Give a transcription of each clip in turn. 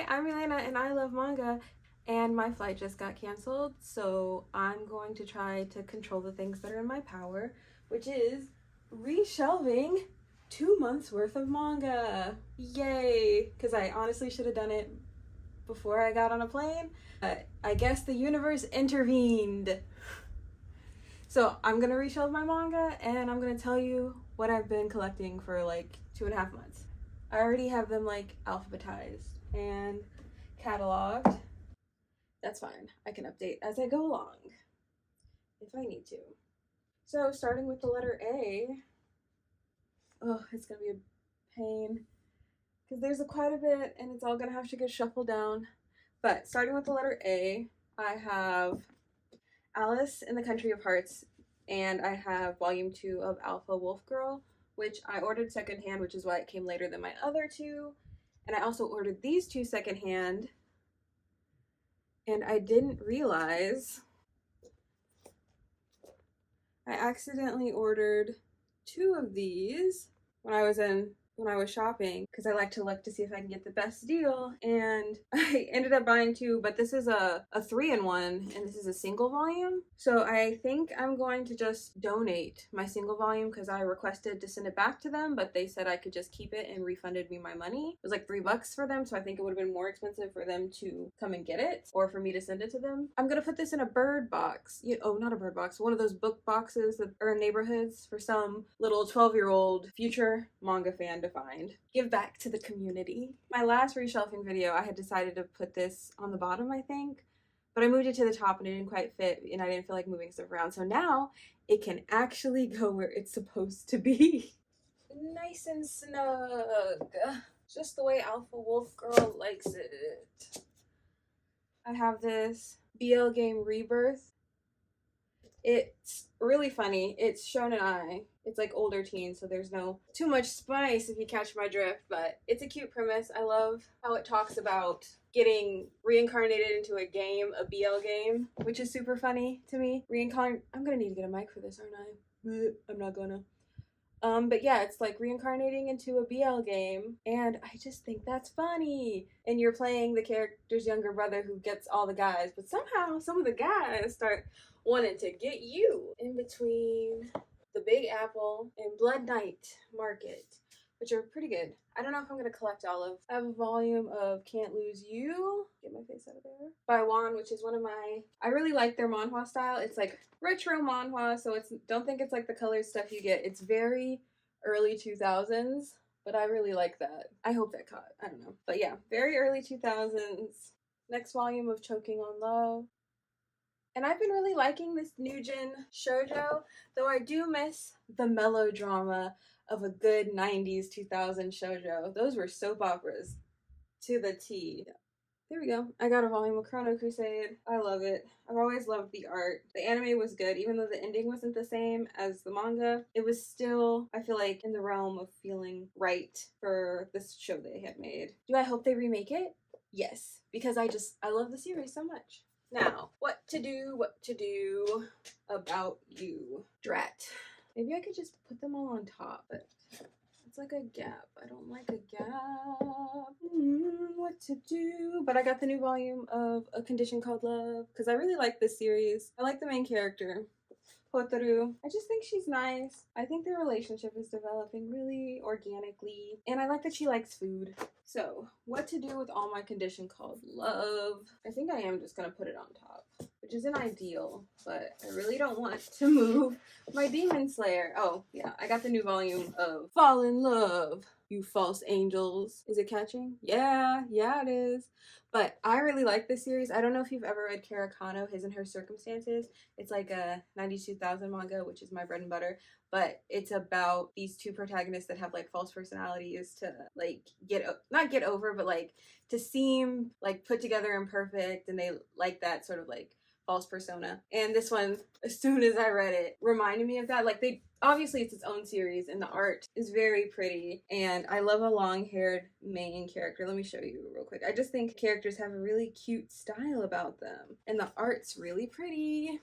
Hi, I'm Elena and I love manga, and my flight just got canceled, so I'm going to try to control the things that are in my power, which is reshelving 2 months worth of manga. Yay! Because I honestly should have done it before I got on a plane. I guess the universe intervened. So I'm gonna reshelve my manga and I'm gonna tell you what I've been collecting for like 2.5 months. I already have them like alphabetized and cataloged. That's fine. I can update as I go along if I need to. So starting with the letter A. Oh, it's gonna be a pain because there's quite a bit and it's all gonna have to get shuffled down. But starting with the letter A, I have Alice in the Country of Hearts, and I have volume 2 of Alpha Wolf Girl, which I ordered secondhand, which is why it came later than my other two. And I also ordered these two secondhand, and I didn't realize I accidentally ordered two of these when I was shopping because I like to look to see if I can get the best deal, and I ended up buying two, but this is a 3-in-1 and this is a single volume. So I think I'm going to just donate my single volume because I requested to send it back to them, but they said I could just keep it and refunded me my money. It was like $3 for them, so I think it would have been more expensive for them to come and get it or for me to send it to them. I'm gonna put this in a bird box. Not a bird box, one of those book boxes that are in neighborhoods for some little 12-year-old future manga fan to find. Give back to the community. My last reshelving video, I had decided to put this on the bottom, I think, but I moved it to the top and it didn't quite fit and I didn't feel like moving stuff around. So now it can actually go where it's supposed to be. Nice and snug. Just the way Alpha Wolf Girl likes it. I have this BL game Rebirth. It's really funny. It's shonen ai. It's like older teens, so there's no too much spice if you catch my drift, but it's a cute premise. I love how it talks about getting reincarnated into a game, a BL game, which is super funny to me. I'm gonna need to get a mic for this, aren't I? I'm not gonna. But yeah, it's like reincarnating into a BL game, and I just think that's funny. And you're playing the character's younger brother who gets all the guys, but somehow some of the guys start wanting to get you. In between the Big Apple and Blood Knight Market, which are pretty good. I don't know if I'm gonna collect all of. I have a volume of Can't Lose You. Get my face out of there. By Juan, which is one of my. I really like their manhwa style. It's like retro manhwa, so don't think it's like the colored stuff you get. It's very early 2000s, but I really like that. I hope that caught. I don't know, but yeah, very early 2000s. Next volume of Choking on Love. And I've been really liking this new gen shoujo, though I do miss the melodrama of a good 90s 2000 shoujo. Those were soap operas to the T. There we go. I got a volume of Chrono Crusade. I love it. I've always loved the art. The anime was good, even though the ending wasn't the same as the manga. It was still, I feel like, in the realm of feeling right for this show they had made. Do I hope they remake it? Yes, because I love the series so much. Now, what to do about you. Drat. Maybe I could just put them all on top, but it's like a gap. I don't like a gap. What to do? But I got the new volume of A Condition Called Love because I really like this series. I like the main character, Hotaru. I just think she's nice. I think their relationship is developing really organically. And I like that she likes food. So, what to do with All My Condition Called Love? I think I am just gonna put it on top, which isn't ideal, but I really don't want to move my Demon Slayer. Oh, yeah, I got the new volume of Fall in Love, You False Angels. Is it catching? Yeah, it is. But I really like this series. I don't know if you've ever read Kara Kano, His and Her Circumstances. It's like a 92,000 manga, which is my bread and butter. But it's about these two protagonists that have like false personalities to like not get over, but like to seem like put together and perfect. And they like that sort of like false persona. And this one, as soon as I read it, reminded me of that. Like obviously it's its own series and the art is very pretty, and I love a long-haired main character. Let me show you real quick. I just think characters have a really cute style about them, and the art's really pretty.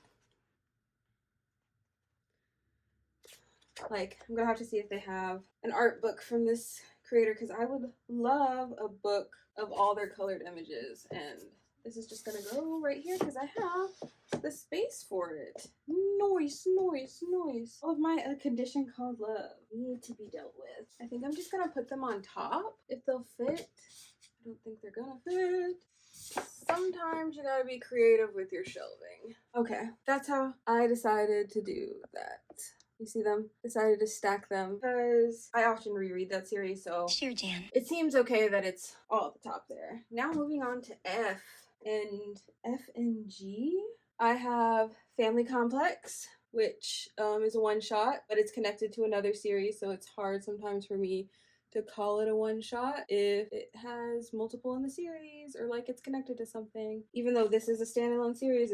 Like, I'm gonna have to see if they have an art book from this creator because I would love a book of all their colored images, and this is just gonna go right here because I have the space for it. Noise, noise, noise. All of my A Condition Called Love need to be dealt with. I think I'm just gonna put them on top if they'll fit. I don't think they're gonna fit. Sometimes you gotta be creative with your shelving. Okay, that's how I decided to do that. You see them? Decided to stack them because I often reread that series, so Sure, Jan. it seems okay that it's all at the top there. Now moving on to F and G. I have Family Complex, which is a one-shot, but it's connected to another series, so it's hard sometimes for me to call it a one-shot if it has multiple in the series or like it's connected to something. Even though this is a standalone series,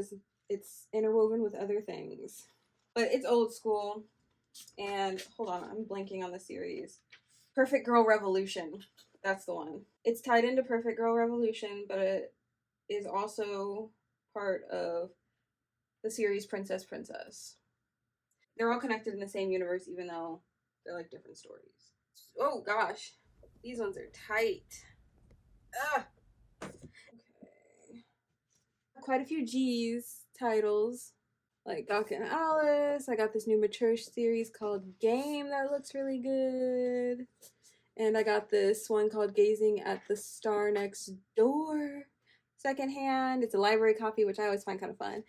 it's interwoven with other things. But it's old school. And hold on, I'm blanking on the series. Perfect Girl Revolution. That's the one. It's tied into Perfect Girl Revolution, but it is also part of the series Princess Princess. They're all connected in the same universe, even though they're like different stories. Oh gosh, these ones are tight. Ah. Okay. Quite a few G's titles. Like Doc and Alice. I got this new mature series called Game that looks really good. And I got this one called Gazing at the Star Next Door secondhand. It's a library copy, which I always find kind of fun.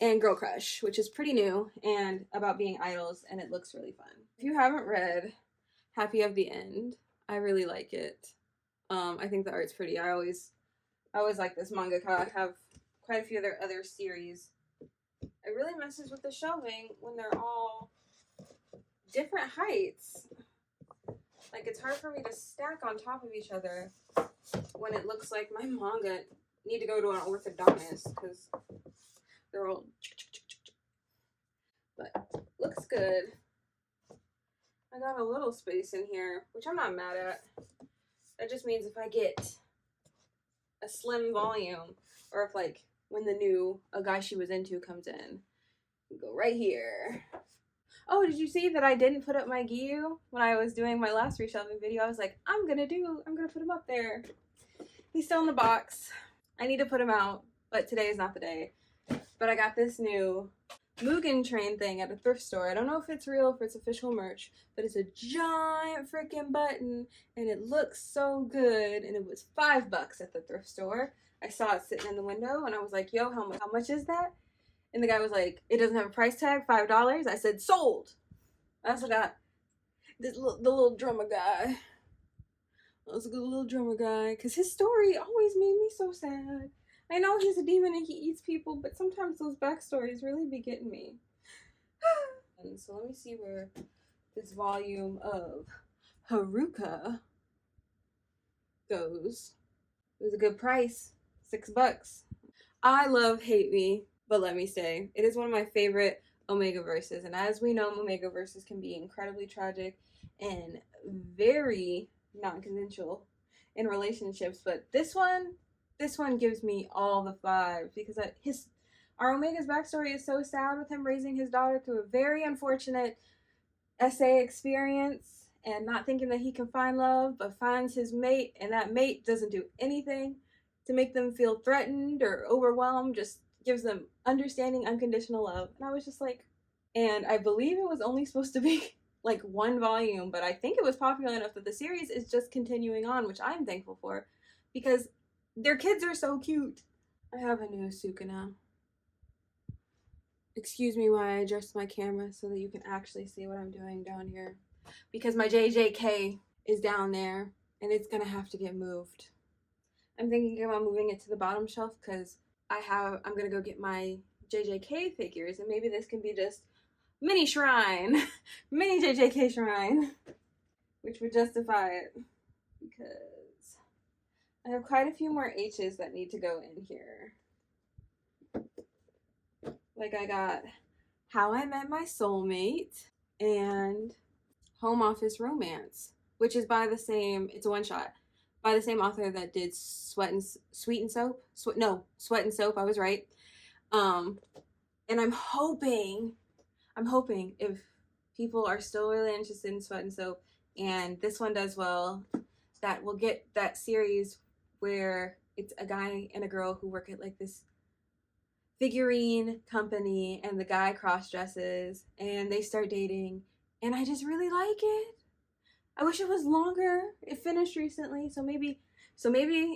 And Girl Crush, which is pretty new and about being idols, and it looks really fun. If you haven't read Happy of the End, I really like it. I think the art's pretty. I always like this mangaka. I have quite a few of their other series. It really messes with the shelving when they're all different heights. Like, it's hard for me to stack on top of each other when it looks like my manga need to go to an orthodontist because they're all... But looks good. I got a little space in here, which I'm not mad at. That just means if I get a slim volume, or if, like, when the new A Guy She Was Into comes in, we go right here. Oh, did you see that I didn't put up my Giyu when I was doing my last reshelving video? I was like, I'm gonna put him up there. He's still in the box. I need to put him out, but today is not the day. But I got this new Mugen Train thing at a thrift store. I don't know if it's real, if it's official merch, but it's a giant freaking button, and it looks so good, and it was $5 at the thrift store. I saw it sitting in the window, and I was like, yo, how much is that? And the guy was like, it doesn't have a price tag, $5. I said, sold. I also got the little drummer guy. I also got the little drummer guy, because his story always made me so sad. I know he's a demon and he eats people, but sometimes those backstories really be getting me. And so let me see where this volume of Haruka goes. It was a good price, $6. I love Hate Me, but Let Me Stay. It is one of my favorite Omega verses, and as we know, Omega verses can be incredibly tragic and very non-consensual in relationships, but this one gives me all the vibes because our Omega's backstory is so sad with him raising his daughter through a very unfortunate SA experience and not thinking that he can find love, but finds his mate, and that mate doesn't do anything to make them feel threatened or overwhelmed, just gives them understanding, unconditional love. And I was just like, and I believe it was only supposed to be like one volume, but I think it was popular enough that the series is just continuing on, which I'm thankful for because their kids are so cute. I have a new Sukuna. Excuse me while I adjust my camera so that you can actually see what I'm doing down here. Because my JJK is down there and it's gonna have to get moved. I'm thinking about moving it to the bottom shelf because I'm gonna go get my JJK figures, and maybe this can be just mini shrine. Mini JJK shrine. Which would justify it. Because I have quite a few more H's that need to go in here. Like I got How I Met My Soulmate and Home Office Romance, which is by the same, it's a one-shot, by the same author that did Sweat and Soap. Sweat and Soap, I was right. And I'm hoping if people are still really interested in Sweat and Soap and this one does well, that will get that series where it's a guy and a girl who work at like this figurine company, and the guy cross dresses and they start dating, and I just really like it. I wish it was longer. It finished recently, so maybe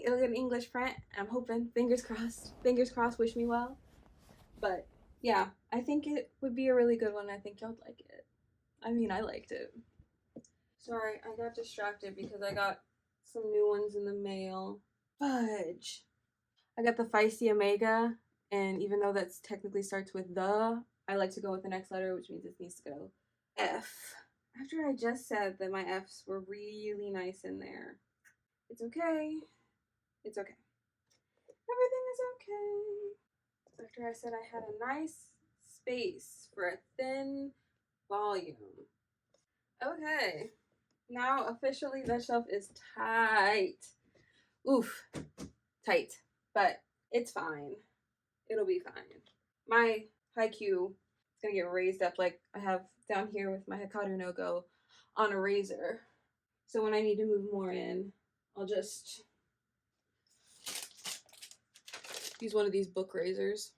it'll get an English print. I'm hoping. Fingers crossed. Fingers crossed. Wish me well. But yeah, I think it would be a really good one. I think y'all like it. I mean, I liked it. Sorry, I got distracted because I got some new ones in the mail. Fudge. I got the Feisty Omega, and even though that technically starts with the, I like to go with the next letter, which means it needs to go F. After I just said that my F's were really nice in there. It's okay. It's okay. Everything is okay. After I said I had a nice space for a thin volume. Okay. Now officially that shelf is tight. Oof. Tight. But it's fine. It'll be fine. My haiku is gonna get raised up like I have down here with my Hikaru no Go on a razor. So when I need to move more in, I'll just use one of these book razors.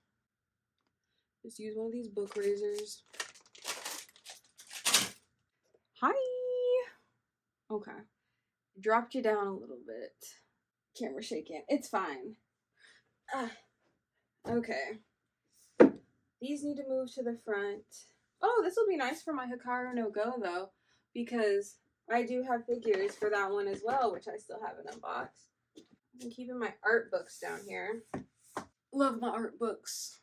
Just use one of these book razors. Hi! Okay. Dropped you down a little bit. Camera shaking. It's fine. Okay. These need to move to the front. Oh, this will be nice for my Hikaru no Go though, because I do have figures for that one as well, which I still haven't unboxed. I'm keeping my art books down here. Love my art books.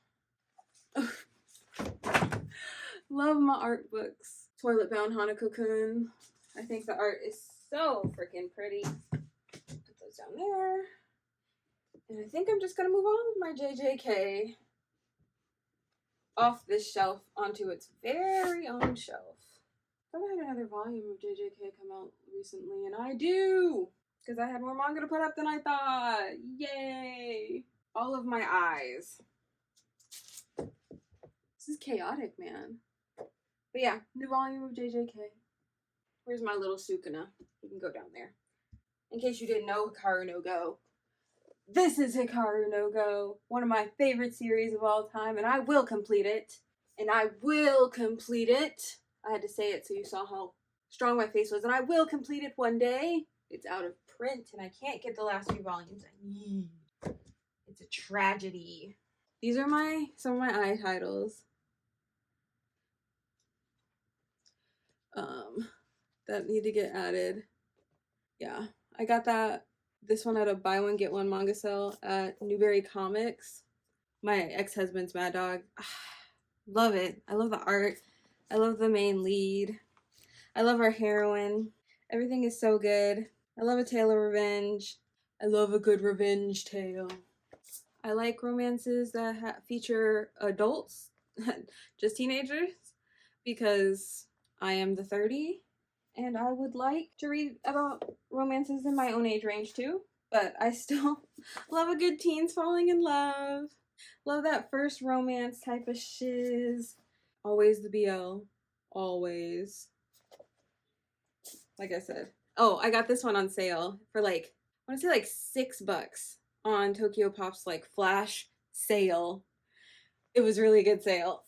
Love my art books. Toilet Bound Hanako-kun. I think the art is so freaking pretty. Put those down there. And I think I'm just going to move on with my JJK off this shelf onto its very own shelf. I thought I had another volume of JJK come out recently, and I do! Because I had more manga to put up than I thought. Yay! All of my eyes. This is chaotic, man. But yeah, new volume of JJK. Where's my little Sukuna? You can go down there. In case you didn't know Hikaru no Go. This is Hikaru no Go, one of my favorite series of all time, and I will complete it. And I will complete it. I had to say it so you saw how strong my face was, and I will complete it one day. It's out of print, and I can't get the last few volumes I need. It's a tragedy. These are some of my eye titles. That need to get added. Yeah, I got this one at a buy one get one manga sale at Newberry Comics. My ex-husband's Mad Dog. Love it. I love the art. I love the main lead. I love our heroine. Everything is so good. I love a tale of revenge. I love a good revenge tale. I like romances that feature adults, just teenagers, because I am the 30, and I would like to read about romances in my own age range too, but I still love a good teens falling in love. Love that first romance type of shiz. Always the BL. Always. Like I said. Oh, I got this one on sale for like, I want to say like $6 on Tokyo Pop's like flash sale. It was really a good sale.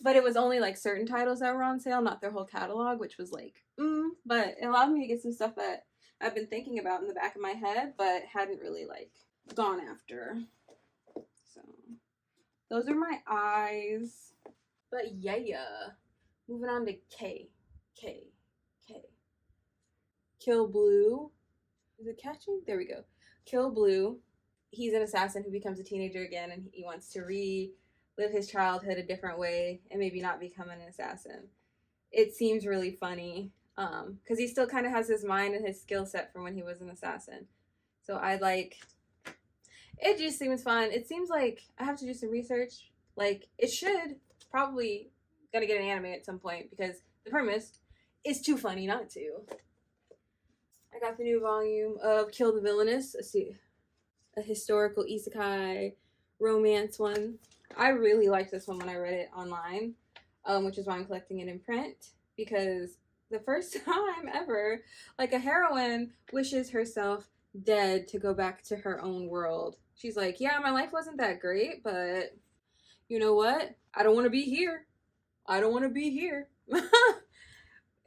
But it was only like certain titles that were on sale, not their whole catalog, which was like, but it allowed me to get some stuff that I've been thinking about in the back of my head, but hadn't really like gone after. So those are my eyes. But yeah, moving on to K. Kill Blue. Is it catching? There we go. Kill Blue. He's an assassin who becomes a teenager again, and he wants to relive his childhood a different way and maybe not become an assassin. It seems really funny because he still kind of has his mind and his skill set from when he was an assassin. So it just seems fun. It seems like I have to do some research. Like, it should probably gonna get an anime at some point because the premise is too funny not to. I got the new volume of Kill the Villainous, a historical isekai romance one. I really liked this one when I read it online, which is why I'm collecting it in print, because the first time ever, like a heroine wishes herself dead to go back to her own world. She's like, yeah, my life wasn't that great, but you know what? I don't want to be here. I don't want to be here.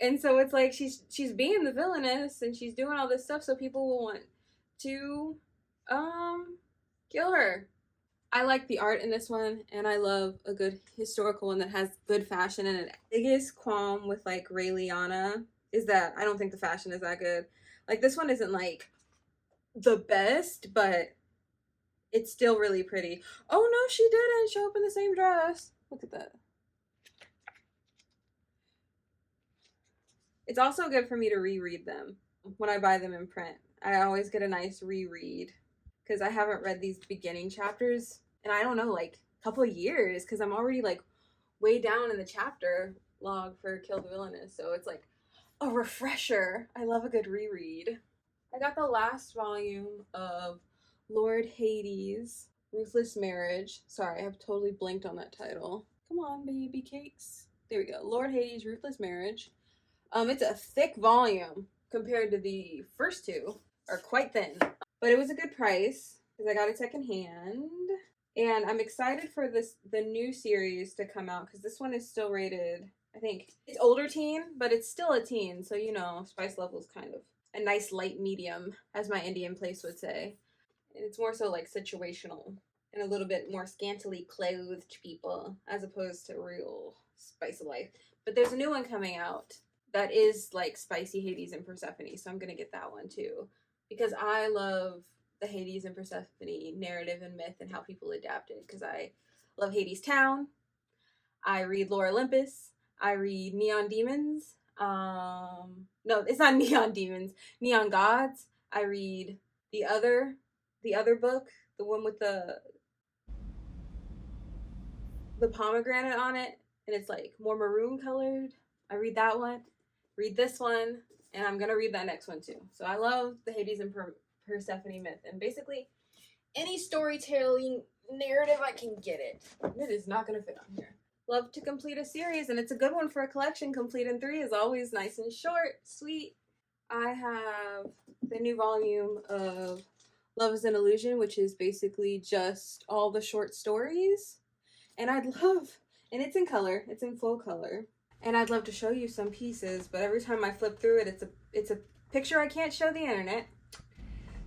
And so it's like she's being the villainess and she's doing all this stuff so people will want to kill her. I like the art in this one, and I love a good historical one that has good fashion in it. Biggest qualm with like Raeliana is that I don't think the fashion is that good. Like this one isn't like the best, but it's still really pretty. Oh no, she didn't show up in the same dress. Look at that. It's also good for me to reread them when I buy them in print. I always get a nice reread because I haven't read these beginning chapters and I don't know, like a couple of years because I'm already like way down in the chapter log for Kill the Villainous. So it's like a refresher. I love a good reread. I got the last volume of Lord Hades' Ruthless Marriage. Sorry, I have totally blinked on that title. Come on, baby cakes. There we go. Lord Hades' Ruthless Marriage. It's a thick volume compared to the first two, are quite thin. But it was a good price because I got it secondhand. And I'm excited for the new series to come out because this one is still rated, I think it's older teen, but it's still a teen. So, you know, spice level is kind of a nice light medium, as my Indian place would say. And it's more so like situational and a little bit more scantily clothed people as opposed to real spice of life. But there's a new one coming out that is like spicy Hades and Persephone, so I'm gonna get that one too because I love the Hades and Persephone narrative and myth and how people adapt it because I love Hades Town. I read Lore Olympus. I read Neon Demons. No, it's not Neon Demons. Neon Gods. I read the other book, the one with the pomegranate on it, and it's like more maroon colored. I read that one. Read this one, and I'm gonna read that next one too. So I love the Hades and Persephone myth, and basically any storytelling narrative I can get it. It is not gonna fit on here. Love to complete a series, and it's a good one for a collection. Complete in 3 is always nice and short, sweet. I have the new volume of Love is an Illusion, which is basically just all the short stories. And and it's in color, it's in full color. And I'd love to show you some pieces, but every time I flip through it, it's a picture I can't show the internet.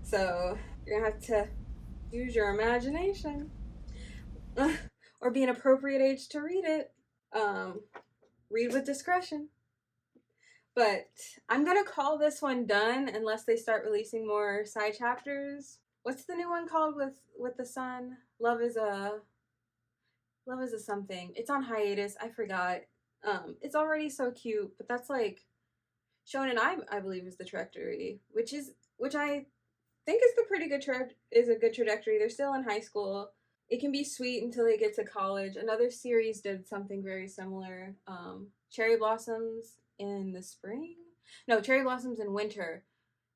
So you're gonna have to use your imagination or be an appropriate age to read it. Read with discretion. But I'm gonna call this one done unless they start releasing more side chapters. What's the new one called with the sun? Love is a something. It's on hiatus. I forgot. It's already so cute, but that's like Shonen I believe is the trajectory, which I think is the pretty good is a good trajectory. They're still in high school. It can be sweet until they get to college. Another series did something very similar. Cherry Blossoms in the spring? No, Cherry Blossoms in winter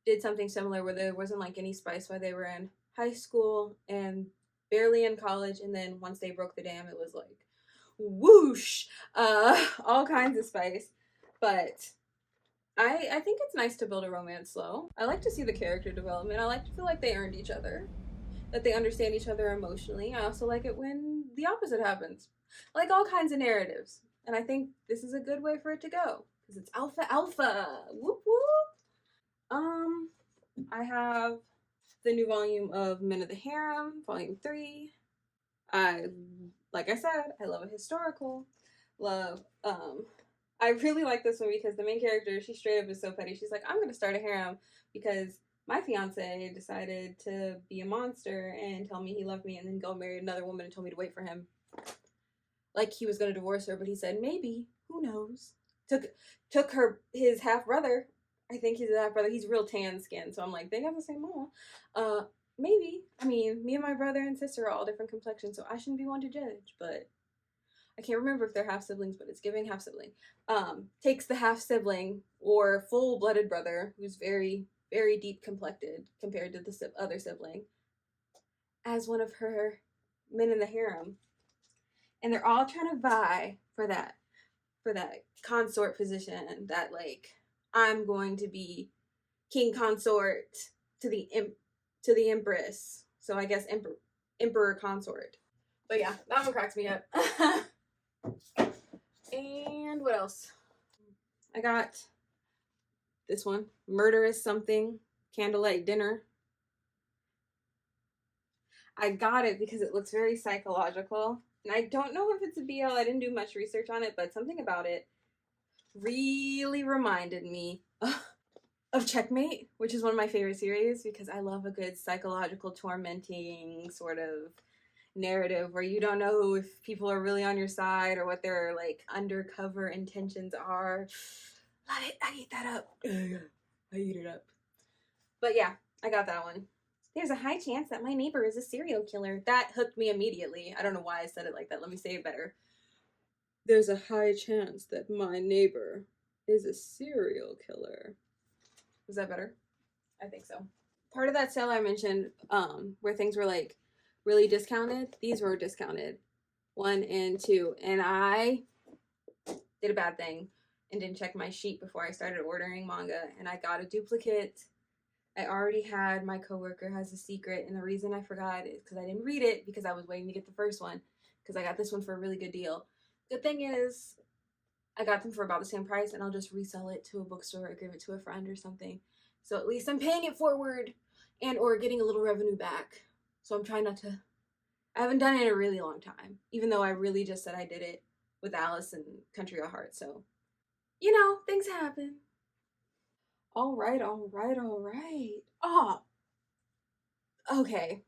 did something similar where there wasn't like any spice while they were in high school and barely in college, and then once they broke the dam, it was like whoosh, all kinds of spice. But I think it's nice to build a romance slow. I like to see the character development. I like to feel like they earned each other, that they understand each other emotionally. I also like it when the opposite happens. I like all kinds of narratives, and I think this is a good way for it to go because it's alpha alpha. Whoop whoop. I have the new volume of Men of the Harem, Volume 3. Like I said, I love a historical. I really like this one because the main character, she straight up is so petty. She's like, I'm gonna start a harem because my fiance decided to be a monster and tell me he loved me and then go marry another woman and told me to wait for him. Like he was gonna divorce her, but he said maybe, who knows. Took his half brother. I think he's a half brother. He's real tan skin, so I'm like, they got the same mama. Maybe. I mean, me and my brother and sister are all different complexions, so I shouldn't be one to judge, but I can't remember if they're half siblings, but it's giving half sibling. Takes the half sibling or full blooded brother, who's very, very deep complected compared to the other sibling, as one of her men in the harem. And they're all trying to vie for for that consort position, that like I'm going to be king consort to the empress. So I guess emperor consort. But yeah, that one cracks me up. And what else? I got this one, Murder is Something, Candlelight Dinner. I got it because it looks very psychological. And I don't know if it's a BL. I didn't do much research on it, but something about it really reminded me of Checkmate, which is one of my favorite series because I love a good psychological tormenting sort of narrative where you don't know if people are really on your side or what their like undercover intentions are. Love it. I eat that up. I eat it up. But yeah, I got that one. There's a high chance that my neighbor is a serial killer. That hooked me immediately. I don't know why I said it like that. Let me say it better. There's a high chance that my neighbor is a serial killer. Was that better? I think so. Part of that sale I mentioned, where things were like really discounted, these were discounted. 1 and 2. And I did a bad thing and didn't check my sheet before I started ordering manga, and I got a duplicate. I already had, my coworker has a secret, and the reason I forgot is because I didn't read it because I was waiting to get the first one because I got this one for a really good deal. Good thing is I got them for about the same price, and I'll just resell it to a bookstore or give it to a friend or something. So at least I'm paying it forward and or getting a little revenue back. So I'm trying not to, I haven't done it in a really long time, even though I really just said I did it with Alice and Country of Heart. So, you know, things happen. All right. Oh, okay.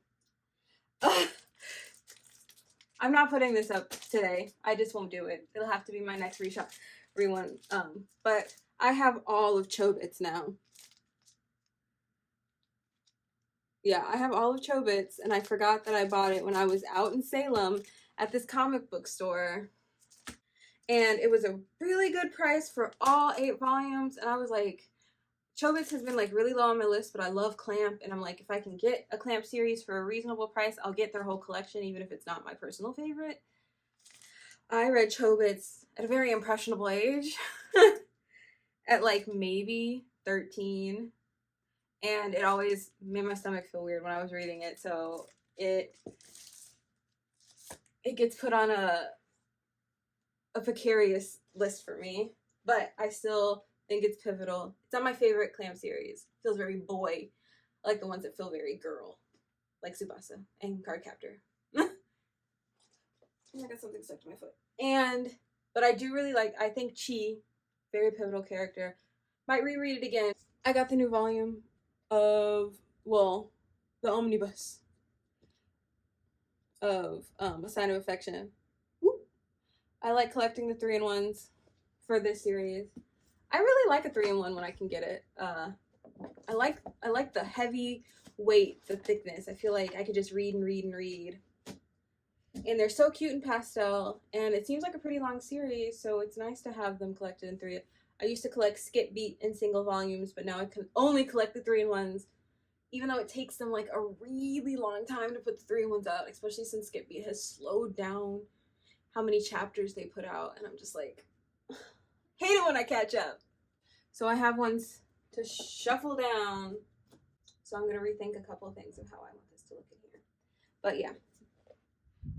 I'm not putting this up today. I just won't do it. It'll have to be my next rerun. But I have all of Chobits now. Yeah, I have all of Chobits, and I forgot that I bought it when I was out in Salem at this comic book store. And it was a really good price for all 8 volumes. And I was like, Chobits has been like really low on my list, but I love Clamp. And I'm like, if I can get a Clamp series for a reasonable price, I'll get their whole collection, even if it's not my personal favorite. I read Chobits at a very impressionable age, at like maybe 13. And it always made my stomach feel weird when I was reading it. So it gets put on a precarious list for me, but I still think it's pivotal. It's not my favorite Clamp series. It feels very boy. I like the ones that feel very girl, like Tsubasa and Cardcaptor. I got something stuck to my foot. But I do really like, I think Chi, very pivotal character. Might reread it again. I got the new volume of, well, the omnibus of A Sign of Affection. Woo. I like collecting the 3-in-1s for this series. I really like a 3-in-1 when I can get it. I like the heavy weight, the thickness. I feel like I could just read and read and read. And they're so cute in pastel, and it seems like a pretty long series, so it's nice to have them collected in 3. I used to collect Skip Beat in single volumes, but now I can only collect the 3-in-1s, even though it takes them like a really long time to put the 3-in-1s out, especially since Skip Beat has slowed down how many chapters they put out, and I'm just like, hate it when I catch up. So I have ones to shuffle down, so I'm going to rethink a couple of things of how I want this to look in here. But yeah,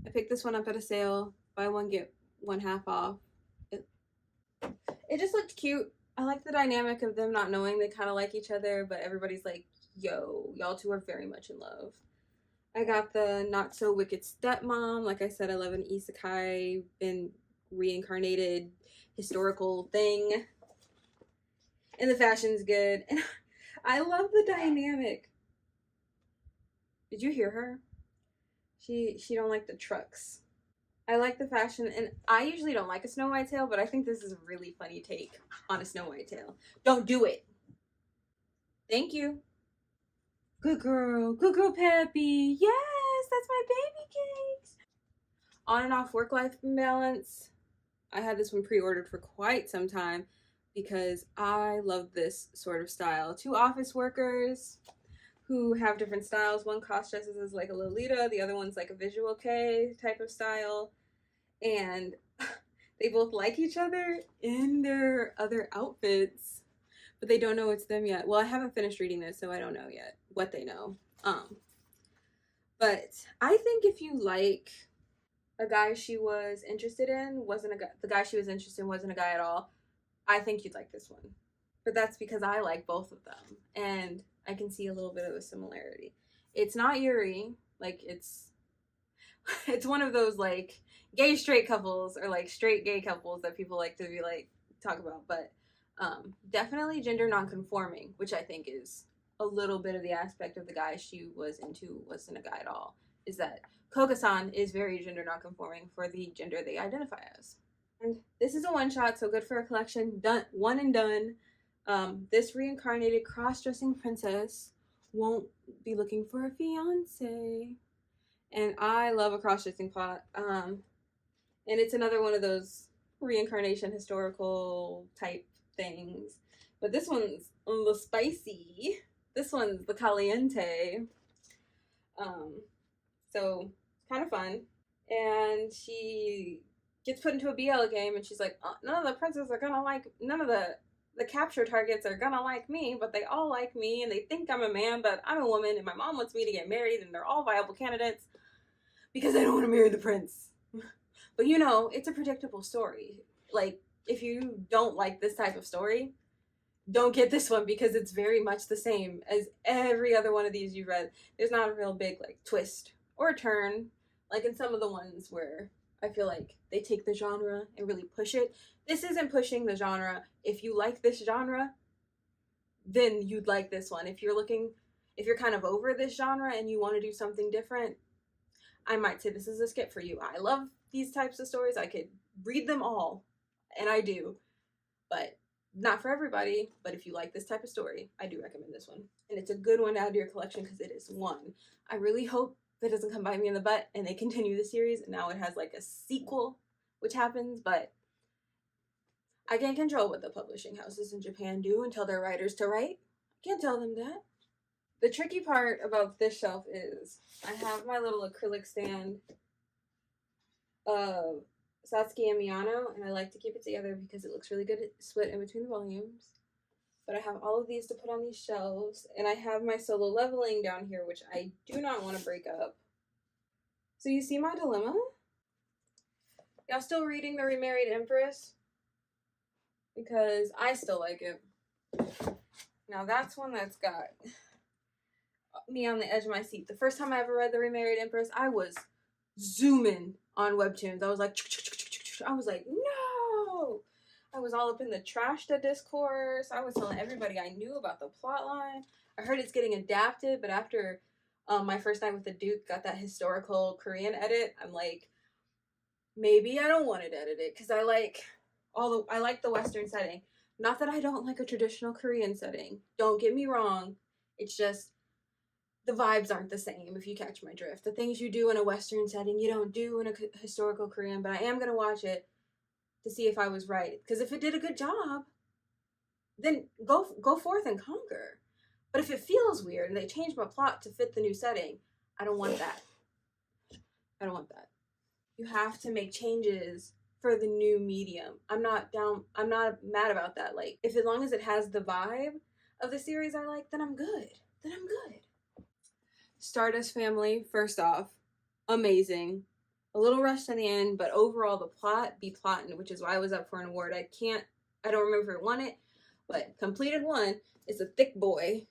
I picked this one up at a sale, buy one get one half off. It just looked cute. I like the dynamic of them not knowing they kind of like each other, but everybody's like, yo, y'all two are very much in love. I got the Not So Wicked Stepmom. Like I said, I love an isekai, been reincarnated historical thing. And the fashion's good. And I love the dynamic. Did you hear her? She don't like the trucks. I like the fashion, and I usually don't like a Snow White tale, but I think this is a really funny take on a Snow White tale. Don't do it. Thank you. Good girl, Peppy. Yes, that's my baby cakes. On and off work-life balance. I had this one pre-ordered for quite some time because I love this sort of style. 2 office workers who have different styles. One cross-dresses as like a Lolita, the other one's like a visual K type of style. And They both like each other in their other outfits, but they don't know it's them yet. Well, I haven't finished reading this, so I don't know yet what they know. But I think if you like a guy she was interested in wasn't a guy, the guy she was interested in wasn't a guy at all, I think you'd like this one. But that's because I like both of them, and I can see a little bit of a similarity. It's not Yuri, like it's one of those like gay straight couples or like straight gay couples that people like to be like talk about, but definitely gender nonconforming, which I think is a little bit of the aspect of the guy she was into wasn't a guy at all. Is that Koga-san is very gender nonconforming for the gender they identify as. And this is a one shot, so good for a collection. Done, one and done. This reincarnated cross-dressing princess won't be looking for a fiance. And I love a cross-dressing plot. And it's another one of those reincarnation historical type things. But this one's the spicy. This one's the caliente. So kind of fun. And she gets put into a BL game, and she's like, oh, none of the princes are gonna like, none of the capture targets are gonna like me, but they all like me, and they think I'm a man, but I'm a woman, and my mom wants me to get married, and they're all viable candidates because I don't want to marry the prince. But you know, it's a predictable story. Like, if you don't like this type of story, don't get this one because it's very much the same as every other one of these you've read. There's not a real big like twist or a turn, like in some of the ones where I feel like they take the genre and really push it. This isn't pushing the genre. If you like this genre, then you'd like this one. If you're kind of over this genre and you want to do something different, I might say this is a skip for you. I love these types of stories. I could read them all, and I do, but not for everybody. But if you like this type of story, I do recommend this one. And it's a good one to add to your collection because it is one. I really hope that doesn't come bite me in the butt and they continue the series and now it has like a sequel, which happens, but I can't control what the publishing houses in Japan do and tell their writers to write. I can't tell them that. The tricky part about this shelf is I have my little acrylic stand of Satsuki and Miyano, and I like to keep it together because it looks really good split in between the volumes. But I have all of these to put on these shelves, and I have my solo leveling down here, which I do not want to break up. So you see my dilemma? Y'all still reading The Remarried Empress? Because I still like it. Now that's one that's got me on the edge of my seat. The first time I ever read The Remarried Empress, I was zooming on webtoons. I was like, no! I was all up in the trashta discourse. I was telling everybody I knew about the plot line. I heard it's getting adapted, but after my first night with the Duke got that historical Korean edit, I'm like, maybe I don't want it edited because I like the Western setting. Not that I don't like a traditional Korean setting. Don't get me wrong. It's just the vibes aren't the same, if you catch my drift. The things you do in a Western setting, you don't do in a historical Korean, but I am going to watch it to see if I was right. Because if it did a good job, then go forth and conquer. But if it feels weird and they change my plot to fit the new setting, I don't want that. I don't want that. You have to make changes for the new medium. I'm not mad about that. Like, if as long as it has the vibe of the series I like, then I'm good. Stardust Family, first off, amazing. A little rushed in the end, but overall the plot be plotting, which is why I was up for an award. I don't remember if it won it, but completed one. It's a thick boy,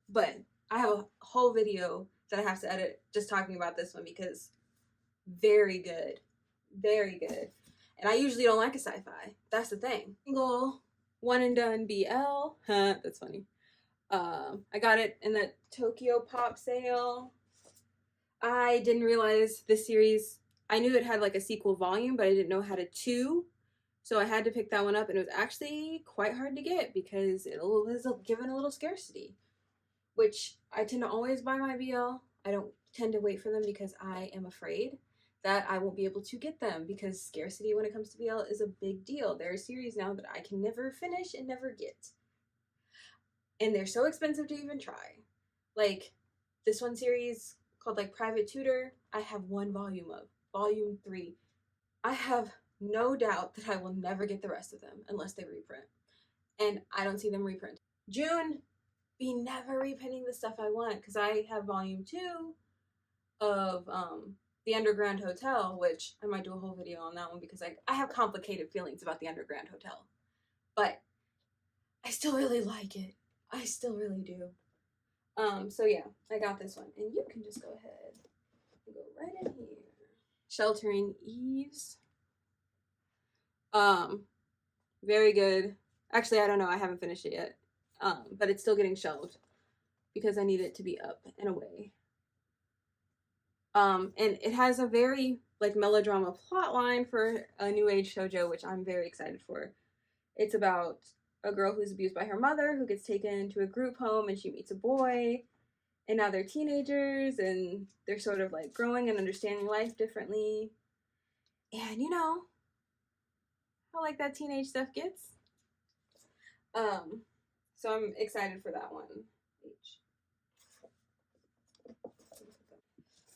but I have a whole video that I have to edit just talking about this one because very good. And I usually don't like a sci-fi. That's the thing. Single, one and done BL. That's funny. I got it in that Tokyo Pop sale. I didn't realize this series, I knew it had like a sequel volume, but I didn't know it had a 2. So I had to pick that one up, and it was actually quite hard to get because it was given a little scarcity, which I tend to always buy my BL. I don't tend to wait for them because I am afraid that I won't be able to get them because scarcity when it comes to BL is a big deal. There are series now that I can never finish and never get. And they're so expensive to even try. Like this one series called like Private Tutor, I have one volume of, volume 3. I have no doubt that I will never get the rest of them unless they reprint. And I don't see them reprint. June, be never reprinting the stuff I want, because I have volume 2 of the Underground Hotel, which I might do a whole video on that one because I have complicated feelings about the Underground Hotel. But I still really like it. I still really do. So yeah, I got this one. And you can just go ahead and go right in here. Sheltering Eves. Very good. Actually, I don't know. I haven't finished it yet. But it's still getting shelved because I need it to be up and away. And it has a very like melodrama plot line for a new age shoujo, which I'm very excited for. It's about a girl who's abused by her mother, who gets taken to a group home, and she meets a boy, and now they're teenagers, and they're sort of like growing and understanding life differently. And you know how like that teenage stuff gets. So I'm excited for that one.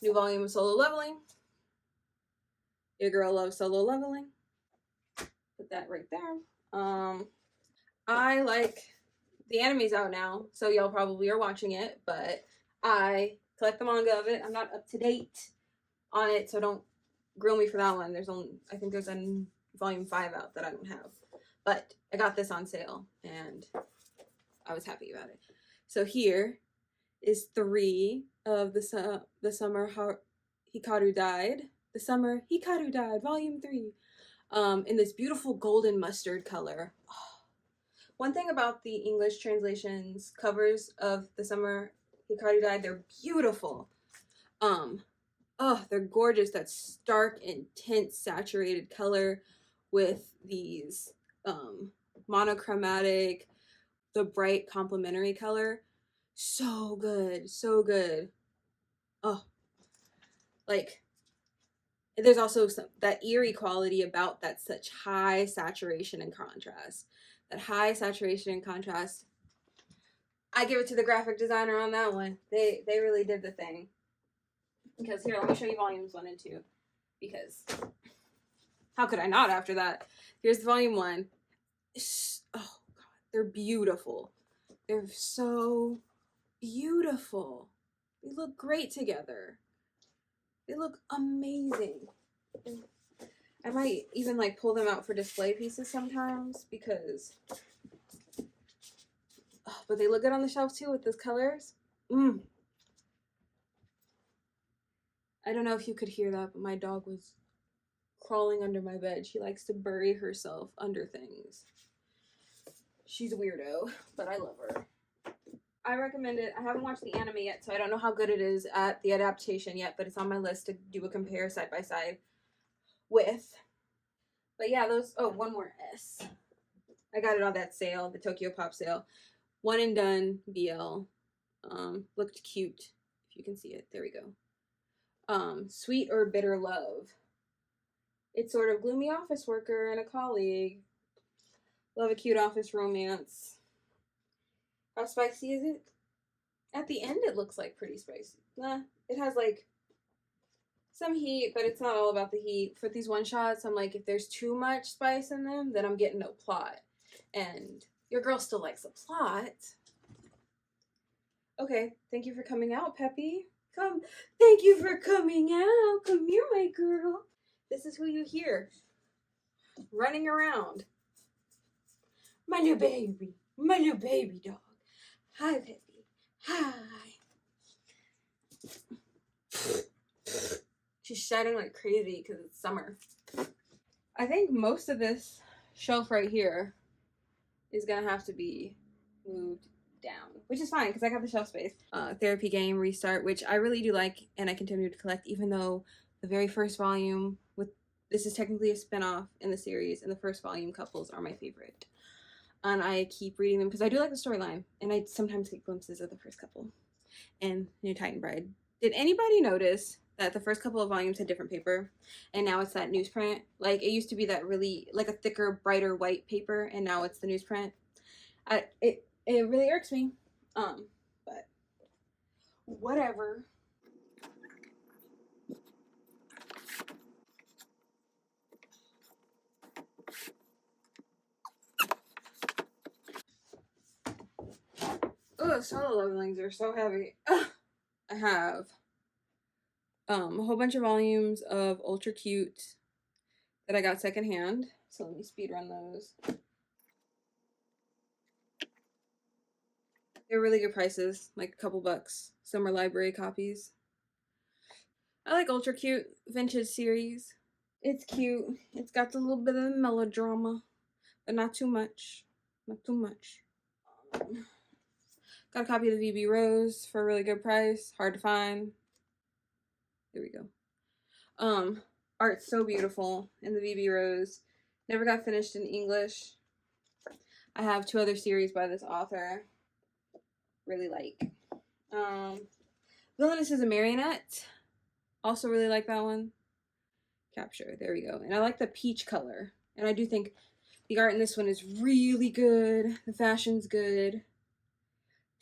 New volume of Solo Leveling. Your girl loves Solo Leveling. Put that right there. I like the anime's out now, so y'all probably are watching it, but I collect the manga of it. I'm not up to date on it, so don't grill me for that one. I think there's a volume 5 out that I don't have, but I got this on sale and I was happy about it. So here is 3 of the summer Hikaru died. The summer Hikaru died, volume 3, in this beautiful golden mustard color. One thing about the English translations covers of the summer Hikaru died, they're beautiful. They're gorgeous. That stark, intense, saturated color with these monochromatic, the bright complementary color. So good, so good. Oh, like there's also that eerie quality about that such high saturation and contrast. That high saturation and contrast. I give it to the graphic designer on that one. They really did the thing. Because here, let me show you volumes 1 and 2. Because how could I not after that? Here's volume 1. Oh god, they're beautiful. They're so beautiful. They look great together. They look amazing. I might even like pull them out for display pieces sometimes because but they look good on the shelf too with those colors. I don't know if you could hear that, but my dog was crawling under my bed. She likes to bury herself under things. She's a weirdo, but I love her. I recommend it. I haven't watched the anime yet, so I don't know how good it is at the adaptation yet, but it's on my list to do a compare side by side with. But yeah, those, one more S. I got it on that sale, the Tokyo Pop sale. One and Done BL. Looked cute, if you can see it. There we go. Sweet or Bitter Love. It's sort of gloomy office worker and a colleague. Love a cute office romance. How spicy is it? At the end, it looks like pretty spicy. Nah, it has like some heat, but it's not all about the heat. For these one shots, I'm like, if there's too much spice in them, then I'm getting no plot. And your girl still likes a plot. Okay, thank you for coming out, Peppy. Come, thank you for coming out. Come here, my girl. This is who you hear running around. My new baby dog. Hi, Peppy. Hi. She's shedding like crazy because it's summer. I think most of this shelf right here is gonna have to be moved down, which is fine because I got the shelf space. Therapy Game Restart, which I really do like and I continue to collect, even though the very first volume this is technically a spin-off in the series, and the first volume couples are my favorite. And I keep reading them because I do like the storyline, and I sometimes get glimpses of the first couple. And New Titan Bride. Did anybody notice that the first couple of volumes had different paper, and now it's that newsprint? Like, it used to be that really, like a thicker, brighter white paper, and now it's the newsprint. It really irks me. But whatever. solo levelings are so heavy. Ugh. I have a whole bunch of volumes of Ultra Cute that I got secondhand. So let me speed run those. They're really good prices, like a couple bucks. Some are library copies. I like Ultra Cute vintage series. It's cute. It's got a little bit of melodrama, but not too much. Not too much. Got a copy of the VB Rose for a really good price. Hard to find. There we go. Art's so beautiful in the VB Rose. Never got finished in English. I have 2 other series by this author. Really like. Villainous is a Marionette. Also really like that one. Capture. There we go. And I like the peach color. And I do think the art in this one is really good. The fashion's good.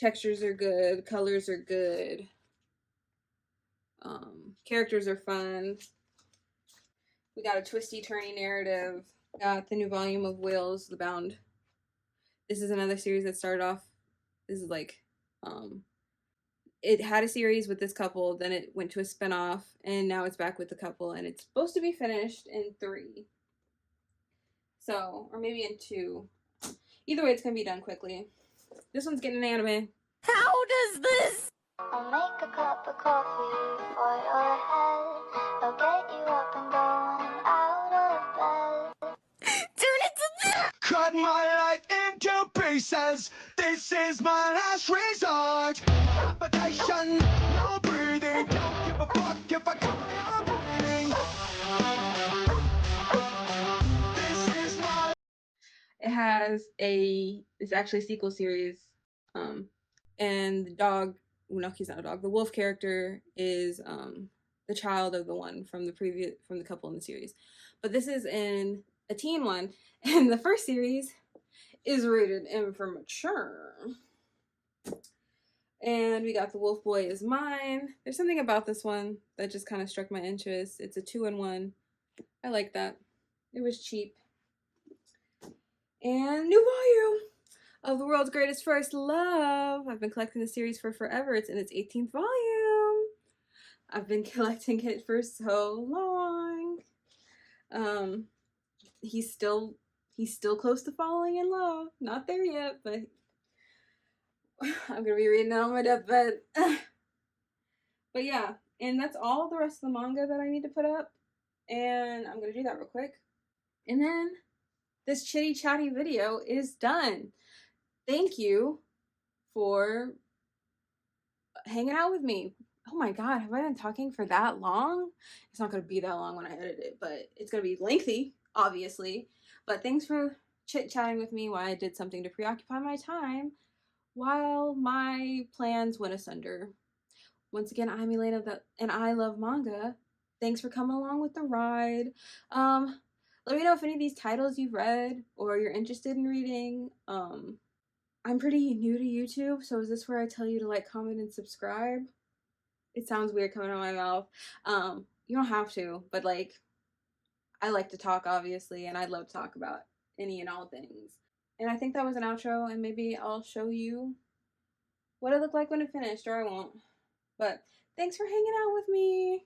Textures are good. Colors are good. Characters are fun. We got a twisty, turny narrative. Got the new volume of Whales, The Bound. This is another series that started off. This is like, it had a series with this couple, then it went to a spinoff, and now it's back with the couple, and it's supposed to be finished in 3. So, or maybe in 2. Either way, it's gonna be done quickly. This one's getting an anime. How does this? I'll make a cup of coffee for your head. I'll get you up and going out of bed. Turn it to this! Cut my life into pieces. This is my last resort. Palpitation, no breathing. Don't give a fuck if I come out bleeding. This is my... It has it's actually a sequel series. And the dog, no, he's not a dog. The wolf character is the child of the one from the couple in the series. But this is in a teen one, and the first series is rated M for mature. And we got The Wolf Boy Is Mine. There's something about this one that just kind of struck my interest. It's a 2-in-1. I like that. It was cheap. And new volume of The World's Greatest First Love. I've been collecting the series for forever. It's in its 18th volume. I've been collecting it for so long. He's still close to falling in love. Not there yet, but I'm gonna be reading it on my deathbed. But yeah, and that's all the rest of the manga that I need to put up. And I'm gonna do that real quick. And then this chitty chatty video is done. Thank you for hanging out with me. Oh my god, have I been talking for that long? It's not going to be that long when I edit it, but it's going to be lengthy, obviously. But thanks for chit-chatting with me while I did something to preoccupy my time while my plans went asunder. Once again, I'm Elena, and I love manga. Thanks for coming along with the ride. Let me know if any of these titles you've read or you're interested in reading. I'm pretty new to YouTube, so is this where I tell you to like, comment, and subscribe? It sounds weird coming out of my mouth. You don't have to, but like, I like to talk, obviously, and I'd love to talk about any and all things. And I think that was an outro, and maybe I'll show you what it looked like when it finished, or I won't. But thanks for hanging out with me.